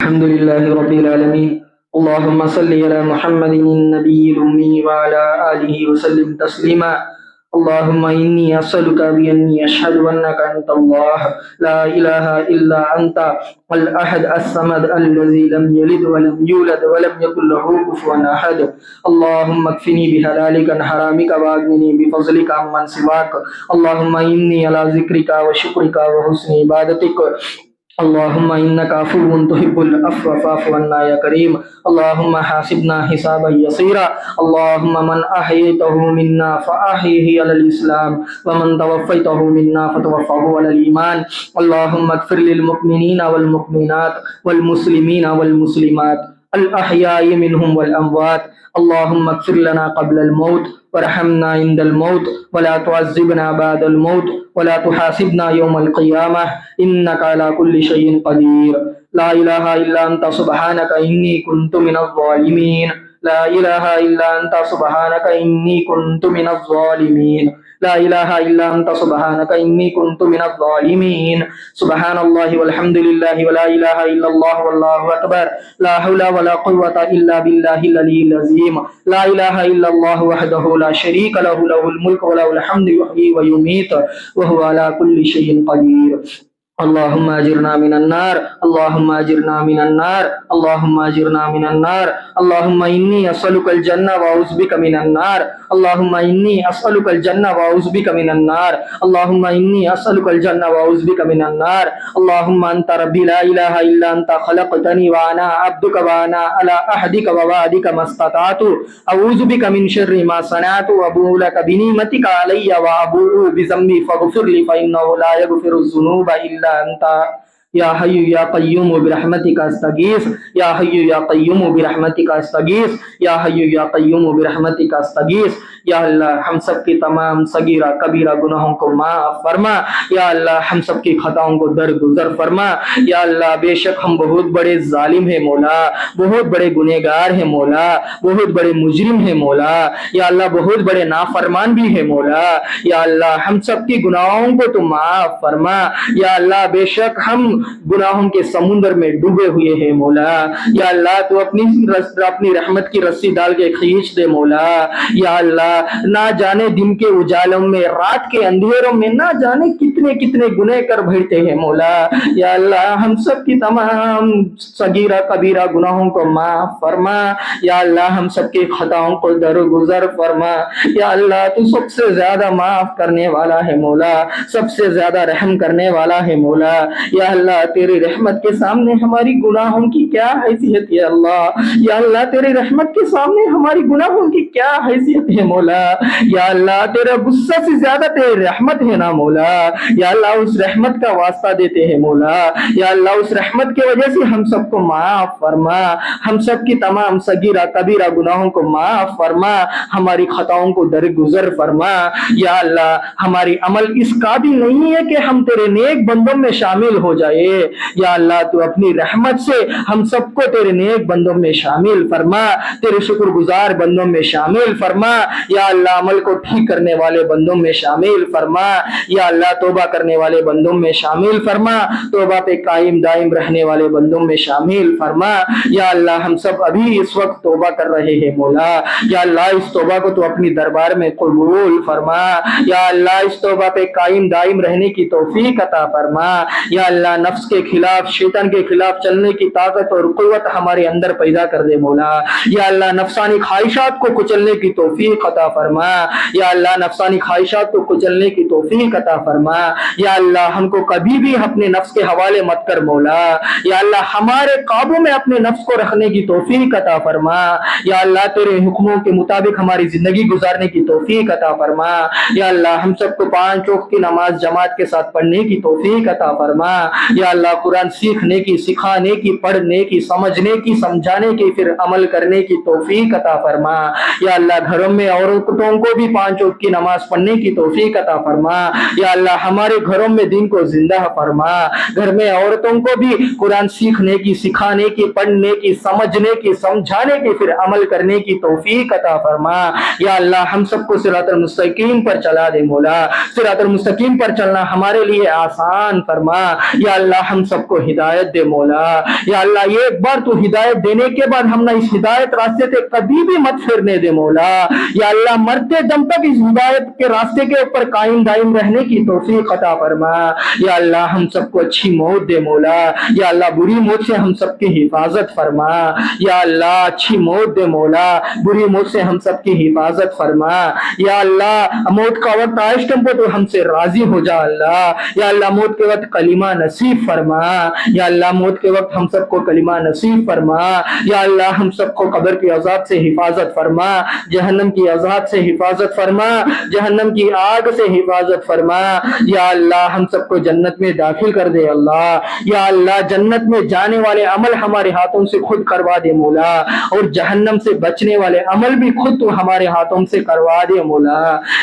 الحمد لله رب العالمين. اللهم صل على محمد النبي الأمي وعلى آله وسلم تسليما. اللهم إني أسألك بأني أشهد أنك أنت الله لا إله إلا أنت الأحد الصمد الذي لم يلد ولم يولد ولم يكن له كفوا أحد. اللهم اكفني بحلالك عن حرامك واغنني بفضلك عمن سواك. اللهم إني على ذكرك وشكرك وحسن عبادتك. اللهم إنك عفو تحب العفو فاعف عنا يا كريم. اللهم حاسبنا حسابا يسيرا. اللهم من أحييته منا فأحيه على الإسلام ومن توفيته منا فتوفه على الإيمان. اللهم اغفر للمؤمنين والمؤمنات والمسلمين والمسلمات الأحياء منهم والأموات. اللهم اغفر لنا قبل الموت وارحمنا عند الموت ولا تعذبنا بعد الموت ولا تحاسبنا يوم القيامة إنك على كل شيء قدير. لا إله إلا أنت سبحانك إني كنت من الظالمين. لا إله إلا أنت سبحانك إني كنت من الظالمين. لا إله إلا أنت سبحانك إني كنت من الظالمين. سبحان الله والحمد لله ولا إله إلا الله والله أكبر. لا حول ولا قوة إلا بالله العلي العظيم. لا إله إلا الله وحده لا شريك له له الملك وله الحمد يحيي ويميت وهو على كل شيء قدير. اللهم اجرنا من النار. اللهم اجرنا من النار. اللهم اجرنا من النار. اللهم اني اسالك الجنه واعوذ بك من النار. اللهم اني اسالك الجنه واعوذ بك من النار. اللهم اني اسالك الجنه واعوذ بك من النار. اللهم انت ربي لا اله الا انت خلقتني وانا عبدك وانا على عهدك ووعدك ما استطعت اعوذ بك من شر ما صنعت وابوء لك بنعمتك علي وابوء بذنبي فاغفر لي فانه لا يغفر الذنوب الا انت. یا حی یا قیوم برحمتک استغیث. یا حی یا قیوم برحمتک استغیث. یا حی یا قیوم برحمتک استغیث. یا اللہ ہم سب کی تمام صغیرہ کبیرہ گناہوں کو معاف فرما. یا اللہ ہم سب کی خطاؤں کو درگزر فرما. یا اللہ بے شک ہم بہت بڑے ظالم ہیں مولا, بہت بڑے گنہگار ہیں مولا, بہت بڑے مجرم ہیں مولا. یا اللہ بہت بڑے نافرمان بھی ہیں مولا. یا اللہ ہم سب کی گناہوں کو تو معاف فرما. یا اللہ بے شک ہم گناہوں کے سمندر میں ڈوبے ہوئے ہیں مولا. یا اللہ تو اپنی رحمت کی رسی ڈال کے کھینچ دے مولا. یا اللہ نہ جانے دن کے اجالوں میں رات کے اندھیروں میں نہ جانے کتنے کتنے گناہ کر بیٹھتے ہیں مولا. یا اللہ ہم سب کی تمام صغیرہ کبیرہ گناہوں کو معاف فرما. یا اللہ ہم سب کی خطاؤں کو درگزر فرما. یا اللہ تو سب سے زیادہ معاف کرنے والا ہے مولا, سب سے زیادہ رحم کرنے والا ہے مولا. یا اللہ تیری رحمت کے سامنے ہماری گناہوں کی کیا حیثیت ہے اللہ. یا اللہ تیری رحمت کے سامنے ہماری گناہوں کی کیا حیثیت ہے مولا. یا اللہ تیرا غصہ سے زیادہ تیری رحمت ہے نا مولا. یا اللہ اس رحمت کا واسطہ دیتے ہیں مولا. یا اللہ اس رحمت کی وجہ سے ہم سب کو معاف فرما. ہم سب کی تمام صغیرہ کبیرہ گناہوں کو معاف فرما. ہماری خطاؤں کو درگزر فرما. یا اللہ ہماری عمل اس قابل نہیں ہے کہ ہم تیرے نیک بندوں میں شامل ہو جائے. یا اللہ تو اپنی رحمت سے ہم سب کو تیرے نیک بندوں میں شامل فرما, تیرے شکر گزار بندوں میں شامل فرما. یا اللہ عمل کو ٹھیک کرنے والے بندوں میں شامل فرما. یا اللہ توبہ کرنے والے بندوں میں شامل فرما, توبہ پہ قائم دائم رہنے والے بندوں میں شامل فرما. یا اللہ ہم سب ابھی اس وقت توبہ کر رہے ہیں مولا. یا اللہ اس توبہ کو تو اپنی دربار میں قبول فرما. یا اللہ اس توبہ پہ قائم دائم رہنے کی توفیق عطا فرما. یا اللہ نفس کے خلاف شیطان کے خلاف چلنے کی طاقت اور قوت ہمارے اندر پیدا کر دے مولا. یا اللہ نفسانی خواہشات کو کچلنے کی توفیق عطا فرما. یا اللہ نفسانی خواہشات کو کچلنے کی توفیق عطا فرما. یا اللہ ہم کو کبھی بھی اپنے نفس کے حوالے مت کر مولا. یا اللہ ہمارے قابو میں اپنے نفس کو رکھنے کی توفیق عطا فرما. یا اللہ تیرے حکموں کے مطابق ہماری زندگی گزارنے کی توفیق عطا فرما. یا اللہ ہم سب کو 5 وقت کی نماز جماعت کے ساتھ پڑھنے کی توفیق عطا فرما. یا اللہ قرآن سیکھنے کی, سکھانے کی, پڑھنے کی, سمجھنے کی, سمجھانے کی, پھر عمل کرنے کی توفیق عطا فرما. یا اللہ گھروں میں عورتوں کو بھی 5 وقت کی نماز پڑھنے کی توفیق عطا فرما. یا اللہ ہمارے گھروں میں دین کو زندہ فرما. گھر میں عورتوں کو بھی قرآن سیکھنے کی, سکھانے کی, پڑھنے کی, سمجھنے کی, سمجھانے کی, پھر عمل کرنے کی توفیق عطا فرما. یا اللہ ہم سب کو صراط المستقیم پر چلا دے مولا. صراط المستقیم پر چلنا ہمارے لیے آسان فرما. یا اللہ اللہ ہم سب کو ہدایت دے مولا، یا اللہ ایک بار تو ہدایت دینے کے بعد ہم نہ اس ہدایت راستے سے کبھی بھی مت پھرنے دے مولا، یا اللہ مرتے دم تک اس ہدایت کے راستے کے اوپر قائم دائم رہنے کی توفیق عطا فرما، یا اللہ ہم سب کو اچھی موت دے مولا، یا اللہ بری موت سے ہم سب کی حفاظت فرما، یا اللہ اچھی موت دے مولا، بری موت سے ہم سب کی حفاظت فرما، یا اللہ موت کا وقت آئے ٹمپو تو ہم سے راضی ہو جا اللہ، یا اللہ موت کے وقت کلمہ نصیب فرما، یا اللہ موت کے وقت ہم سب کو کلمہ نصیب فرما، یا اللہ ہم سب کو قبر کی عذاب سے حفاظت فرما، جہنم کی عذاب سے حفاظت فرما، جہنم کی آگ سے حفاظت فرما، یا اللہ ہم سب کو جنت میں داخل کر دے اللہ، یا اللہ جنت میں جانے والے عمل ہمارے ہاتھوں سے خود کروا دے مولا، اور جہنم سے بچنے والے عمل بھی خود تو ہمارے ہاتھوں سے کروا دے مولا،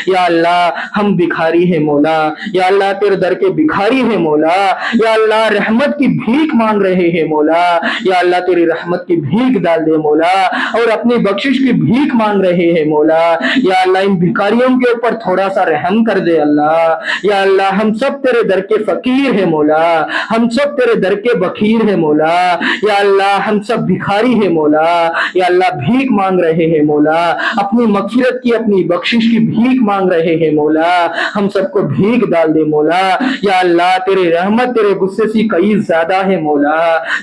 یا اللہ ہم بھکاری ہیں مولا، یا اللہ تیرے در کے بھکاری ہیں مولا، یا اللہ رحمت کی بھیک مانگ رہے ہیں مولا، یا اللہ تیری رحمت کی بھیک ڈال دے مولا، اور اپنی بخشش کی بھیک مانگ رہے ہیں مولا، یا اللہ ان بھکاریوں کے اوپر تھوڑا سا رحم کر دے اللہ، یا اللہ ہم سب تیرے در کے فقیر ہیں مولا، ہم سب تیرے در کے بخیر ہیں مولا، یا اللہ ہم سب بھکاری ہیں مولا، یا اللہ بھیک مانگ رہے ہیں مولا، اپنی مغفرت کی اپنی بخشش کی بھیک مانگ رہے ہیں مولا، ہم سب کو بھیک ڈال دے مولا، یا اللہ تیرے رحمت تیرے غصے سے کئی زیادہ ہے مولا،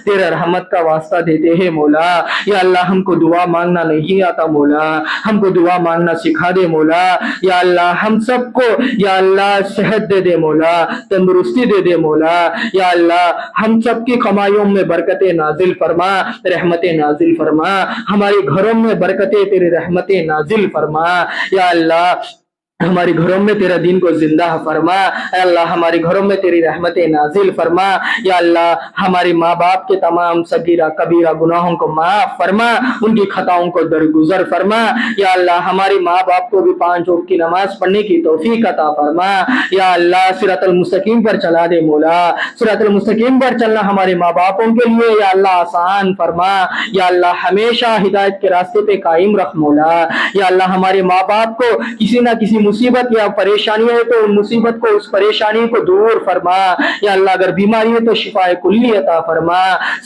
تیرے رحمت کا واسطہ دیتے ہیں مولا، یا اللہ ہم کو دعا مانگنا نہیں آتا مولا، ہم کو دعا مانگنا سکھا دے مولا، یا اللہ ہم سب کو یا اللہ صحت دے دے مولا، تندرستی دے دے مولا، یا اللہ ہم سب کی کمائیوں میں برکتیں نازل فرما، رحمتیں نازل فرما، ہمارے گھروں میں برکتیں تیری رحمتیں نازل فرما، یا اللہ ہمارے گھروں میں تیرا دین کو زندہ فرما، اے اللہ ہمارے گھروں میں تیری رحمتیں نازل فرما، یا اللہ ہمارے ماں باپ کے تمام صغیرہ کبیرہ گناہوں کو معاف فرما، ان کی خطاؤں کو درگزر فرما، یا اللہ ہمارے ماں باپ کو بھی 5 وقت کی نماز پڑھنے کی توفیق عطا فرما، یا اللہ صراط المستقیم پر چلا دے مولا، صراط المستقیم پر چلنا ہمارے ماں باپوں کے لیے یا اللہ آسان فرما، یا اللہ ہمیشہ ہدایت کے راستے پہ قائم رکھ مولا، یا اللہ ہمارے ماں باپ کو کسی نہ کسی مصیبت یا پریشانی ہے تو ان مصیبت کو اس پریشانی کو دور فرما، یا اللہ اگر بیماری ہے تو شفا کلی عطا فرما،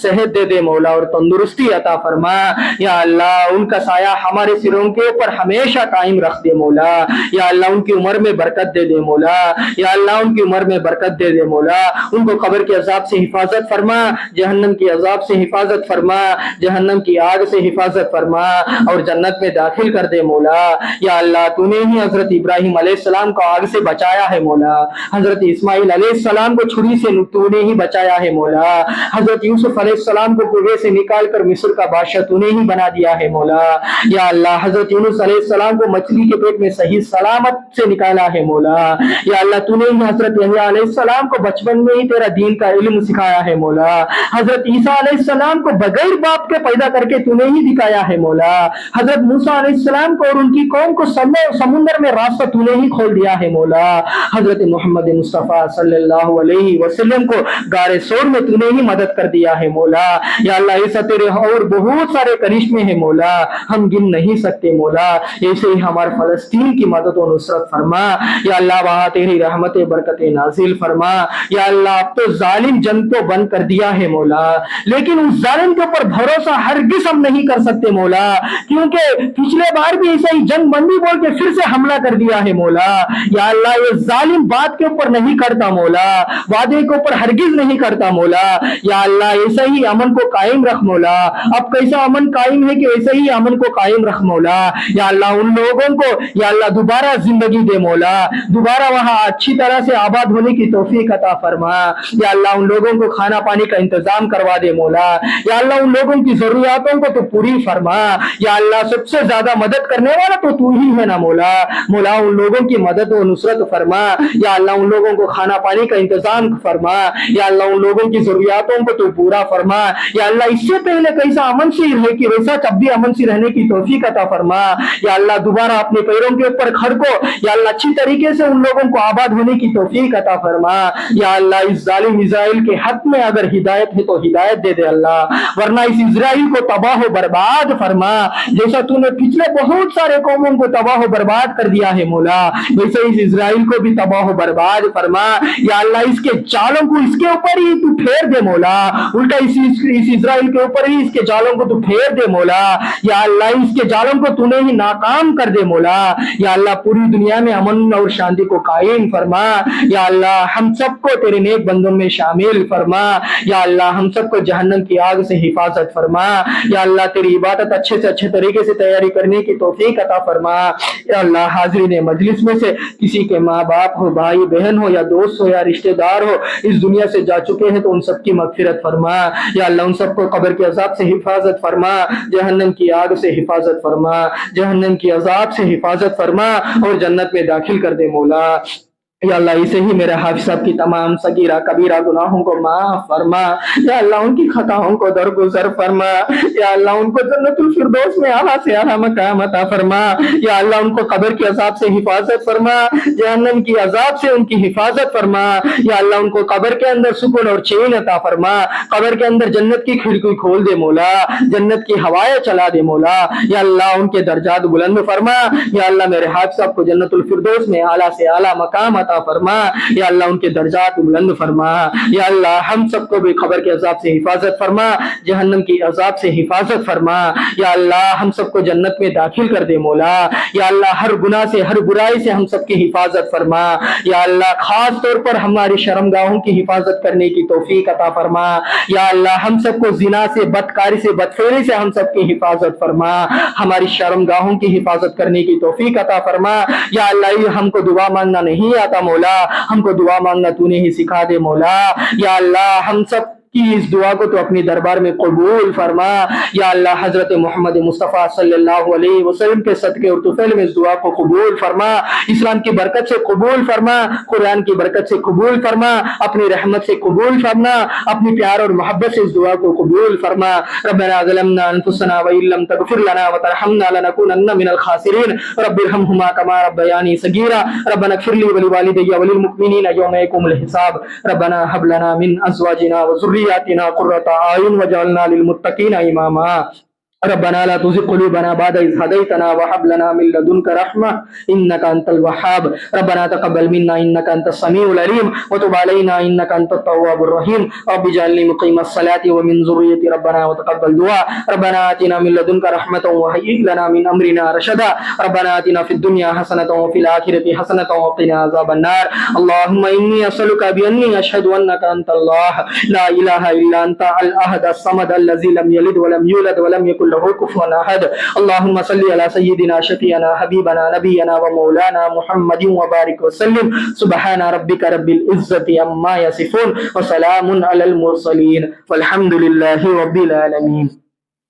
صحت دے دے مولا اور تندرستی عطا فرما، یا اللہ ان کا سایہ ہمارے سروں کے اوپر ہمیشہ قائم رکھ دے مولا، یا اللہ ان کی عمر میں برکت دے دے مولا، یا اللہ ان کی عمر میں برکت دے دے مولا، ان کو قبر کے عذاب سے حفاظت فرما، جہنم کی عذاب سے حفاظت فرما، جہنم کی آگ سے حفاظت فرما، اور جنت میں داخل کر دے مولا، یا اللہ تو نے ہی حضرت ابراہیم علیہ السلام کو آگ سے بچایا ہے مولا، حضرت اسماعیل علیہ السلام کو چھری سے تو نے ہی بچایا ہے مولا، حضرت یوسف علیہ السلام کو کنویں سے نکال کر مصر کا بادشاہ تو نے ہی بنا دیا ہے مولا، یا اللہ حضرت یونس علیہ السلام کو مچھلی کے پیٹ میں صحیح سلامت سے نکالا ہے مولا، یا اللہ تو نے ہی حضرت یحییٰ علیہ السلام کو بچپن میں ہی تیرا دین کا علم سکھایا ہے مولا، حضرت عیسیٰ علیہ السلام کو بغیر باپ کے پیدا کر کے تو نے ہی دکھایا ہے مولا، حضرت موسیٰ علیہ السلام کو اور ان کی قوم کو سمندر میں راستہ تو نے ہی کھول دیا ہے مولا، حضرت محمد مصطفیٰ صلی اللہ علیہ وسلم کو غار ثور میں تو نے ہی مدد کر دیا ہے مولا، یا اللہ ایسا تیرے اور بہت سارے کرشمے ہیں مولا، ہم گن نہیں سکتے مولا، ایسے ہی ہمارے فلسطین کی مدد و نصرت فرما، یا اللہ وہاں تیری رحمت برکت نازل فرما، یا اللہ اب تو ظالم جنگ تو بند کر دیا ہے مولا، لیکن اس ظالم کے اوپر بھروسہ ہرگز ہم نہیں کر سکتے مولا، کیونکہ پچھلے بار بھی ایسا ہی جنگ بندی بول کے پھر سے حملہ کر دیا ہے مولا، یا اللہ یہ ظالم بات کے اوپر نہیں کرتا مولا، وعدے کے اوپر ہرگز نہیں کرتا مولا، یا اللہ ایسا ہی امن کو قائم رکھ مولا، اب کیسا امن قائم ہے کہ ایسا ہی امن کو قائم رکھ مولا، یا اللہ ان لوگوں کو یا اللہ دوبارہ زندگی دے مولا، دوبارہ وہاں اچھی طرح سے آباد ہونے کی توفیق عطا فرما، یا اللہ ان لوگوں کو کھانا پانی کا انتظام کروا دے مولا، یا اللہ ان لوگوں کی ضروریاتوں کو تو پوری فرما، یا اللہ سب سے زیادہ مدد کرنے والا تو ہی ہے نا مولا، مولا ان لوگوں کی مدد و نصرت فرما، یا اللہ ان لوگوں کو کھانا پانی کا انتظام فرما، یا اللہ ان لوگوں کی ضروریاتوں کو تو پورا فرما، یا اللہ اس سے پہلے کیسا امن سے رہے کہ ویسا اب بھی امن سے رہنے کی توفیق عطا فرما، یا اللہ دوبارہ اپنے پیروں کے اوپر کھڑ کو یا اللہ اچھی طریقے سے ان لوگوں کو آباد ہونے کی توفیق عطا فرما، یا اللہ اس ظالم اسرائیل کے حق میں اگر ہدایت ہے تو ہدایت دے دے اللہ، ورنہ اس اسرائیل کو تباہ و برباد فرما، جیسا تو نے پچھلے بہت سارے قوموں کو تباہ و برباد کر دیا ہے مولا، ویسے اس اسرائیل کو بھی تباہ و برباد فرما یا اللہ، اس کے جالوں کو اس کے اوپر ہی تو پھیر دے مولا، الٹا اس اسرائیل کے اوپر ہی اس کے جالوں کو تو پھیر دے مولا یا اللہ، اس کے جالوں کو تو نے ہی ناکام کر دے مولا یا اللہ، پوری دنیا میں امن اور شانتی کو قائم فرما یا اللہ، ہم سب کو تیرے نیک بندوں میں شامل فرما یا اللہ، ہم سب کو جہنم کی آگ سے حفاظت فرما یا اللہ، تیری عبادت اچھے سے اچھے طریقے سے تیاری کرنے کی توفیق عطا فرما یا اللہ، حاضرین مجلس میں سے کسی کے ماں باپ ہو، بھائی بہن ہو یا دوست ہو یا رشتہ دار ہو اس دنیا سے جا چکے ہیں تو ان سب کی مغفرت فرما یا اللہ، ان سب کو قبر کے عذاب سے حفاظت فرما، جہنم کی آگ سے حفاظت فرما، جہنم کی عذاب سے حفاظت فرما اور جنت میں داخل کر دے مولا یا اللہ، اسے ہی میرے حافظ صاحب کی تمام صغیرہ کبیرہ گناہوں کو معاف فرما یا اللہ، ان کی خطاؤں کو درگزر فرما یا اللہ، ان کو جنت الفردوس میں اعلیٰ سے اعلیٰ مقام عطا فرما یا اللہ، ان کو قبر کے عذاب سے حفاظت فرما، جہنم کی عذاب سے ان کی حفاظت فرما یا اللہ، ان کو قبر کے اندر سکون اور چین عطا فرما، قبر کے اندر جنت کی کھڑکی کھول دے مولا، جنت کی ہوائیں چلا دے مولا یا اللہ، ان کے درجات بلند فرما یا اللہ، میرے حافظ صاحب کو جنت الفردوس میں اعلیٰ سے اعلیٰ مقام عطا فرما یا اللہ، ان کے درجات بلند فرما یا اللہ، ہم سب کو بھی قبر کے عذاب سے حفاظت فرما، جہنم کی عذاب سے حفاظت فرما یا اللہ، ہم سب کو جنت میں داخل کر دے مولا یا اللہ، ہر گناہ سے ہر برائی سے ہم سب کی حفاظت فرما یا اللہ، خاص طور پر ہماری شرمگاہوں کی حفاظت کرنے کی توفیق عطا فرما یا اللہ، ہم سب کو زنا سے، بدکاری سے، بدفعلی سے ہم سب کی حفاظت فرما، ہماری شرمگاہوں کی حفاظت کرنے کی توفیق عطا فرما یا اللہ، ہم کو دعا مانگنا نہیں آتا مولا، ہم کو دعا مانگنا تو نے ہی سکھا دے مولا یا اللہ، ہم سب کی اس دعا کو تو اپنی دربار میں قبول فرما یا اللہ، حضرت محمد مصطفیٰ صلی اللہ علیہ وسلم کے صدقے اور طفیل میں اس دعا کو قبول فرما، اسلام کی برکت سے قبول فرما، قرآن کی برکت سے قبول فرما، اپنی رحمت سے قبول فرما، اپنی پیار اور محبت سے اس دعا کو قبول فرما۔ ربنا ظلمنا انفسنا وان لم تغفر لنا وترحمنا لنكونن من الخاسرین، رب ارحمهما كما ربياني صغيرا، ربنا اغفر لي ولوالدي وللمؤمنين يوم يقوم الحساب، ربنا هب لنا من ازواجنا وذرياتنا قرة اعين واجعلنا للمتقين اماما، ربنا لا تزغ قلوبنا بعد إذ هديتنا وهب لنا من لدنك رحمة إنك أنت الوهاب، ربنا تقبل منا إنك أنت السميع العليم وتب علينا إنك أنت التواب الرحيم، رب اجعلني مقيم الصلاة ومن ذريتي ربنا وتقبل دعاء، ربنا آتنا من لدنك رحمة وهيئ لنا من أمرنا رشدا، ربنا آتنا في الدنيا حسنة وفي الآخرة حسنة وقنا عذاب النار، اللهم إني أسألك بأني أشهد أنك أنت الله لا إله إلا أنت الأحد الصمد الذي لم يلد ولم يولد ولم يكن له كفوا احد، اللهم صل على سيدنا شفيعنا حبيبنا نبينا ومولانا محمد وبارك وسلم، سبحان ربك رب العزة عما يصفون وسلام على المرسلين والحمد لله رب العالمين۔